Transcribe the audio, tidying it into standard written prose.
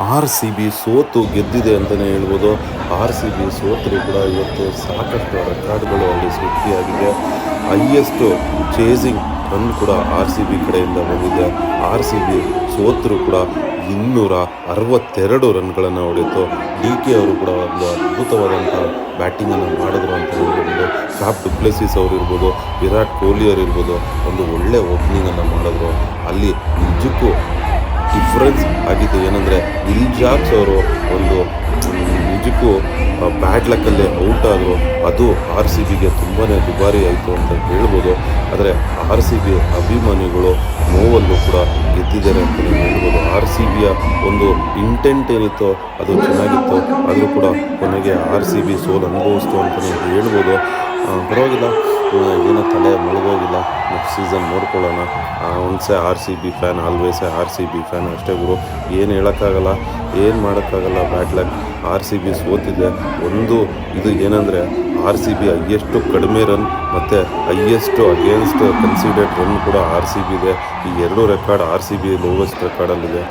R C B ಸೋತು ಗೆದ್ದಿದೆ ಅಂತಲೇ ಹೇಳ್ಬೋದು. ಆರ್ ಸಿ ಬಿ ಸೋತರೂ ಕೂಡ ಇವತ್ತು ಸಾಕಷ್ಟು ರೆಕಾರ್ಡ್ಗಳು ಅಲ್ಲಿ ಸೃಷ್ಟಿಯಾಗಿದೆ. ಹೈಯೆಸ್ಟು ಚೇಸಿಂಗ್ ರನ್ ಕೂಡ ಆರ್ ಸಿ ಬಿ ಕಡೆಯಿಂದ ಬಂದಿದೆ. ಆರ್ ಸಿ ಬಿ ಸೋತರೂ ಕೂಡ 262 ರನ್ಗಳನ್ನು ಹೊಡೆಯಿತು. ಡಿ ಕೆ ಅವರು ಕೂಡ ಒಂದು ಅದ್ಭುತವಾದಂಥ ಬ್ಯಾಟಿಂಗನ್ನು ಮಾಡಿದ್ರು ಅಂತ ಹೇಳ್ಬೋದು. ಫ್ಯಾಫ್ ಡು ಪ್ಲೆಸಿಸ್ ಅವರು ಇರ್ಬೋದು, ವಿರಾಟ್ ಕೊಹ್ಲಿ ಅವರು ಇರ್ಬೋದು, ಒಂದು ಒಳ್ಳೆ ಓಪನಿಂಗನ್ನು ಮಾಡಿದ್ರು. ಅಲ್ಲಿ ನಿಜಕ್ಕೂ ಡಿಫ್ರೆನ್ಸ್ ಆಗಿದೆ ಏನಂದರೆ ವಿಲ್ ಜಾಕ್ಸ್ ಅವರು ಒಂದು ನಿಜಕ್ಕೂ ಬ್ಯಾಡ್ ಲಕ್ಕಲ್ಲೇ ಔಟ್ ಆದರು. ಅದು ಆರ್ ಸಿ ಬಿಗೆ ತುಂಬಾ ದುಬಾರಿ ಆಯಿತು ಅಂತ ಹೇಳ್ಬೋದು. ಆದರೆ ಆರ್ ಸಿ ಬಿ ಅಭಿಮಾನಿಗಳು ನೋವಲ್ಲೂ ಕೂಡ ಗೆದ್ದಿದ್ದಾರೆ ಅಂತಲೇ ಹೇಳ್ಬೋದು. ಆರ್ ಸಿ ಬಿಯ ಒಂದು ಇಂಟೆಂಟ್ ಏನಿತ್ತೋ ಅದು ಚೆನ್ನಾಗಿತ್ತು, ಆದರೂ ಕೂಡ ಕೊನೆಗೆ ಆರ್ ಸಿ ಬಿ ಸೋಲು ಅನುಭವಿಸ್ತು ಅಂತಲೇ ಹೇಳ್ಬೋದು. ಪರವಾಗಿಲ್ಲ, ಏನೋ ತಲೆ ಮುಳುಗೋಗಿಲ್ಲ. ನೆಕ್ಸ್ಟ್ ಸೀಸನ್ ನೋಡ್ಕೊಳ್ಳೋಣ. Once R C B fan, always R C B fan ಅಷ್ಟೇ ಗುರು. ಏನು ಹೇಳೋಕ್ಕಾಗಲ್ಲ, ಏನು ಮಾಡೋಕ್ಕಾಗಲ್ಲ. Bad luck. R C B ಸೋತಿದೆ. ಒಂದು ಇದು ಏನಂದರೆ ಆರ್ ಸಿ ಬಿ ಹೈಯೆಸ್ಟು ಕಡಿಮೆ ರನ್ ಮತ್ತು ಹೈಯೆಸ್ಟು ಅಗೇನ್ಸ್ಟ್ ಕನ್ಸಿಡರ್ಡ್ ರನ್ ಕೂಡ ಆರ್ ಸಿ ಬಿ ಇದೆ. ಈ ಎರಡು record R C B lowest ರೆಕಾರ್ಡಲ್ಲಿದೆ.